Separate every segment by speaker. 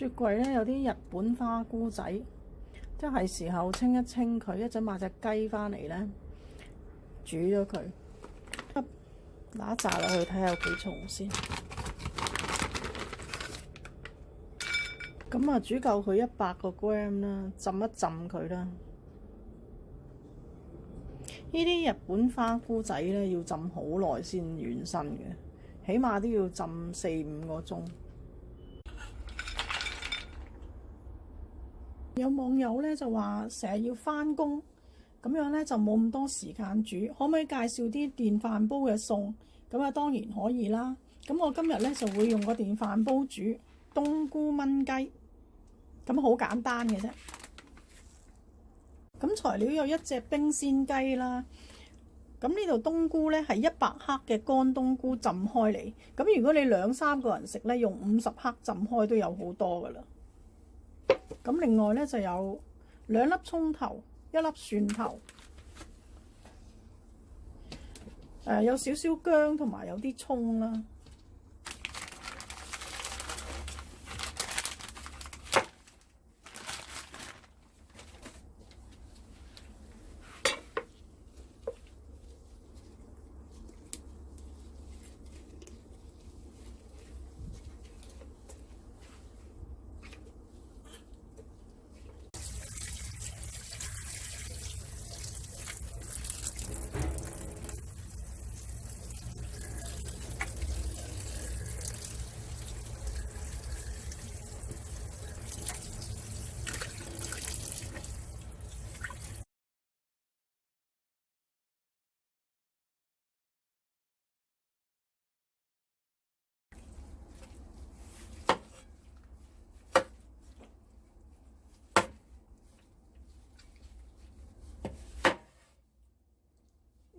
Speaker 1: 雪櫃咧有啲日本花菇仔，即係時候清一清佢。一陣買隻雞翻嚟咧，煮咗佢，拿一紮落去睇下有幾重先。咁啊，煮夠佢100個 gram 啦，浸一浸佢啦。呢啲日本花菇仔咧要浸好耐先軟身嘅，起碼都要浸4-5個鐘。有網友咧就話成日要返工，咁樣咧就冇咁多時間煮，可唔可以介紹啲電飯煲嘅餸？咁啊當然可以啦。咁我今日咧就會用個電飯煲煮冬菇炆雞，咁好簡單嘅啫。咁材料有1隻冰鮮雞啦。咁呢度冬菇咧係100克嘅乾冬菇浸開嚟。咁如果你2-3個人食咧，用50克浸開都有好多噶啦。咁另外咧就有2粒葱頭、1粒蒜頭，有少少薑同埋有啲葱啦。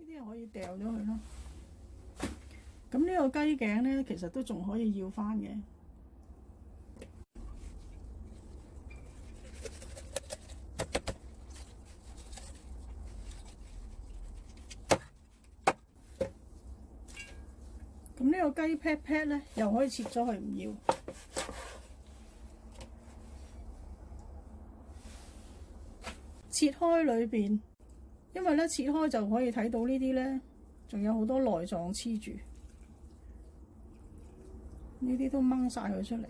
Speaker 1: 呢啲可以掉咗佢咯。咁呢個雞頸咧，其實都仲可以要返嘅。咁呢個雞 pat 咧，又可以切咗佢唔要。切開裏邊，因為咧切開就可以睇到呢啲咧，仲有好多內臟黐住，呢啲都掹晒佢出嚟。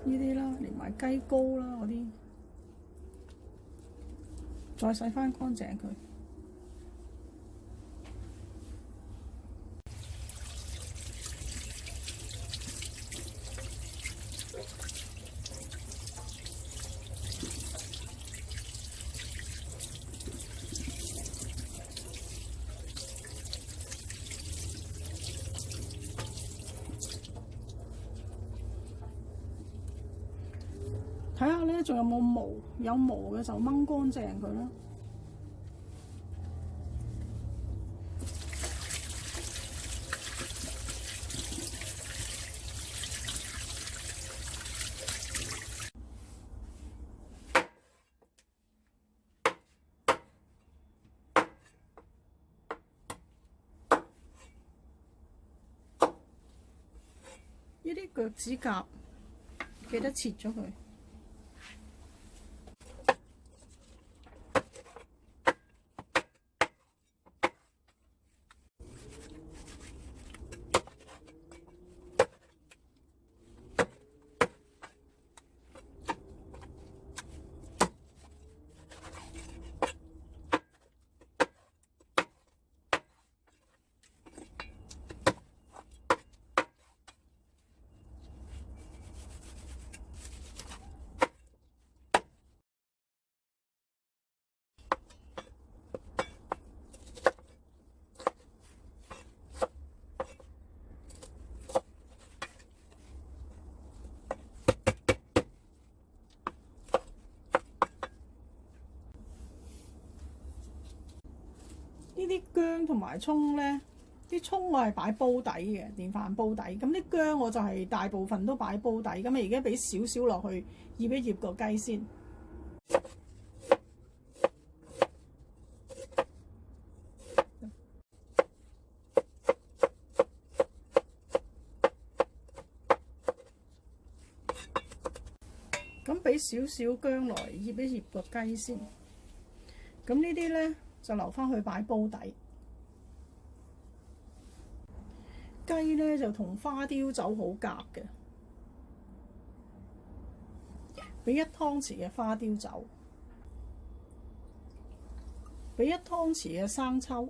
Speaker 1: 呢啲啦，連埋雞膏啦嗰啲，再洗返乾淨佢。睇下咧，仲有冇毛？有毛嘅就掹乾淨佢啦。呢啲腳趾甲記得切咗佢。呢啲薑同埋葱咧，啲葱我係擺煲底嘅，電飯煲底。咁啲薑我就係大部分都擺煲底。咁啊，而家俾少少落去醃一醃個雞先。咁俾少少薑落嚟醃一醃個雞先。咁呢啲咧就留翻去擺煲底。雞咧就同花雕酒好夾嘅，俾1湯匙嘅花雕酒，俾1湯匙嘅生抽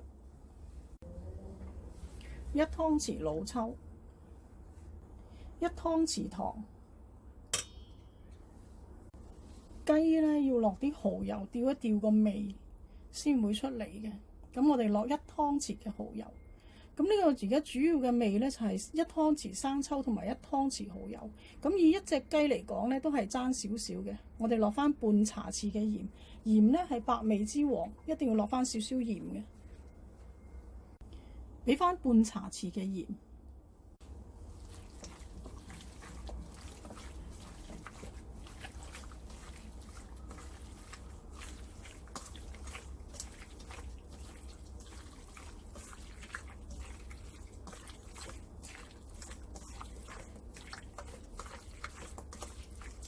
Speaker 1: ，1湯匙老抽，1湯匙糖。雞咧要落啲蠔油調一調個味先會出嚟嘅。咁我哋落1湯匙嘅蠔油。咁呢個而家主要嘅味咧就係1湯匙生抽同埋1湯匙蠔油。咁以一隻雞嚟講咧都係爭少少嘅。我哋落翻半茶匙嘅鹽，鹽咧係百味之王，一定要落翻少少鹽嘅。俾翻半茶匙嘅鹽。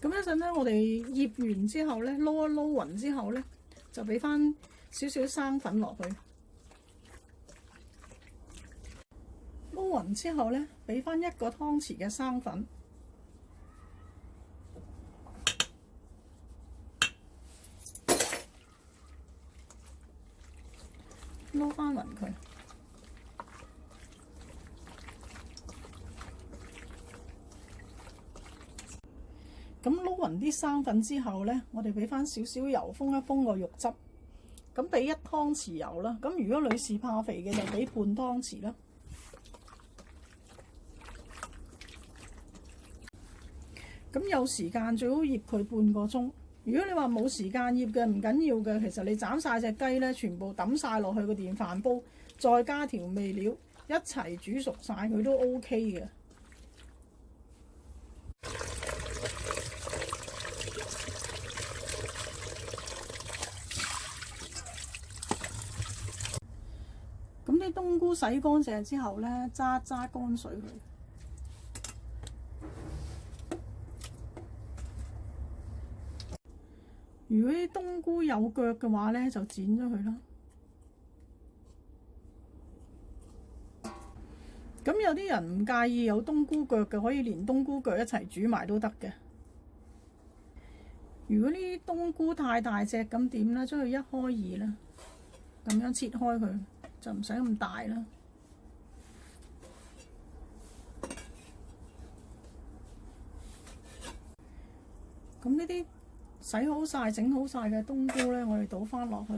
Speaker 1: 咁一陣咧，我哋醃完之後咧，撈一撈勻之後咧，就俾翻少少生粉落去。撈勻之後咧，俾翻1個湯匙嘅生粉，撈翻勻佢。咁撈勻啲生粉之後咧，我哋俾翻少少油，封一封個肉汁。咁俾1湯匙油啦。咁如果女士怕肥嘅，就俾半湯匙啦。咁有時間最好醃佢半個鐘。如果你話冇時間醃嘅，唔緊要嘅。其實你斬晒隻雞咧，全部抌晒落去個電飯煲，再加調味料一齊煮熟晒佢都 OK 嘅。咁啲冬菇洗乾淨之後咧，揸乾水佢。如果啲冬菇有腳嘅話咧，就剪咗佢啦。咁有啲人唔介意有冬菇腳嘅，可以連冬菇腳一齊煮埋都得嘅。如果呢啲冬菇太大隻，咁點咧？將佢1開2啦，咁樣切開佢。就唔使咁大啦。咁呢啲洗好晒、整好晒嘅冬菇咧，我哋倒翻落去，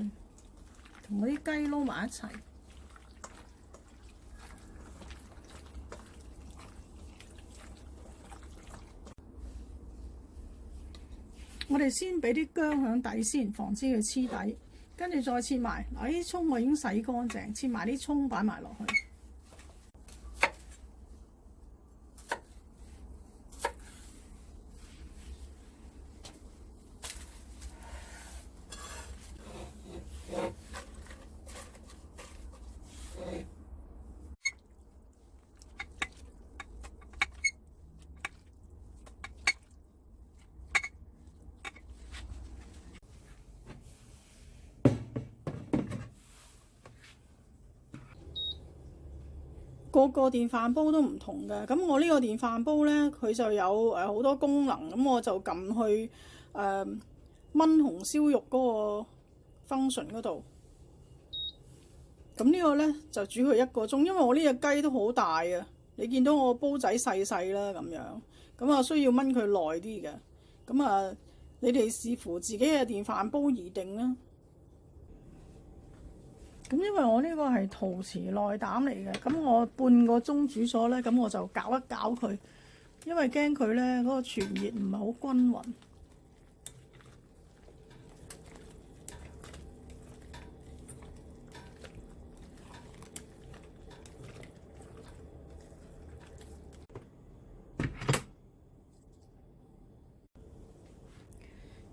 Speaker 1: 同嗰啲雞撈埋一齊。我哋先俾啲薑響底先，防止佢黐底。跟住再切埋嗱，啲葱我已經洗乾淨，切埋啲葱擺埋落去。個個電飯煲都唔同嘅，咁我呢個電飯煲咧，佢就有好多功能，咁我就撳去燜紅燒肉嗰個 function 嗰度。咁呢個咧就煮佢1個鐘，因為我呢隻雞都好大啊，你見到我煲仔細細啦咁樣，咁啊需要燜佢耐啲嘅。咁啊，你哋視乎自己嘅電飯煲而定啦。咁因為我呢個係陶瓷內膽嚟嘅，咁我半個鐘煮咗咧，咁我就攪一攪佢，因為驚佢咧嗰個傳熱唔係好均勻。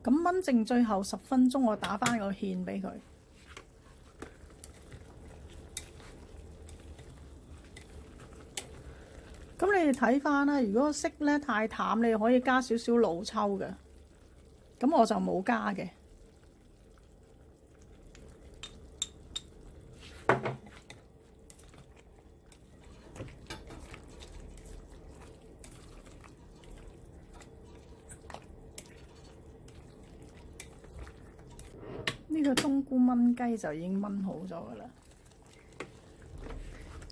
Speaker 1: 咁燜剩最後10分鐘，我打返個芡俾佢。咁你哋睇翻啦，如果色咧太淡，你可以加少少老抽嘅。咁我就冇加嘅。呢個冬菇炆雞就已經炆好咗㗎啦。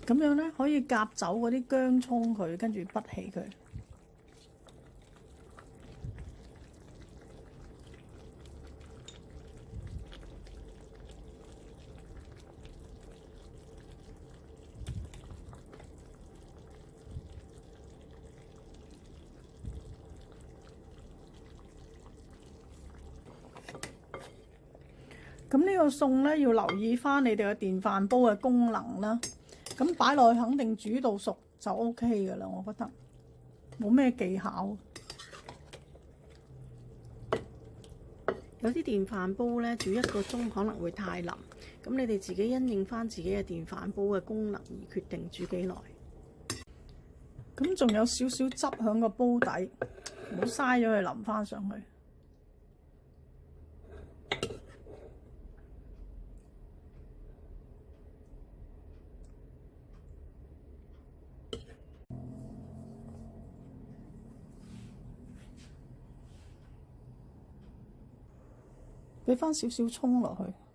Speaker 1: 咁樣咧可以夾走嗰啲薑葱佢，跟住畢起佢。咁呢個餸咧要留意翻你哋嘅電飯煲嘅功能啦。咁擺落去肯定煮到熟就 OK 㗎啦，我覺得冇咩技巧。
Speaker 2: 有啲電飯煲咧煮1個鐘可能會太腍，咁你哋自己因應翻自己嘅電飯煲嘅功能而決定煮幾耐。
Speaker 1: 咁仲有少少汁喺個煲底，唔好嘥咗佢淋翻上去。俾翻少少葱落去。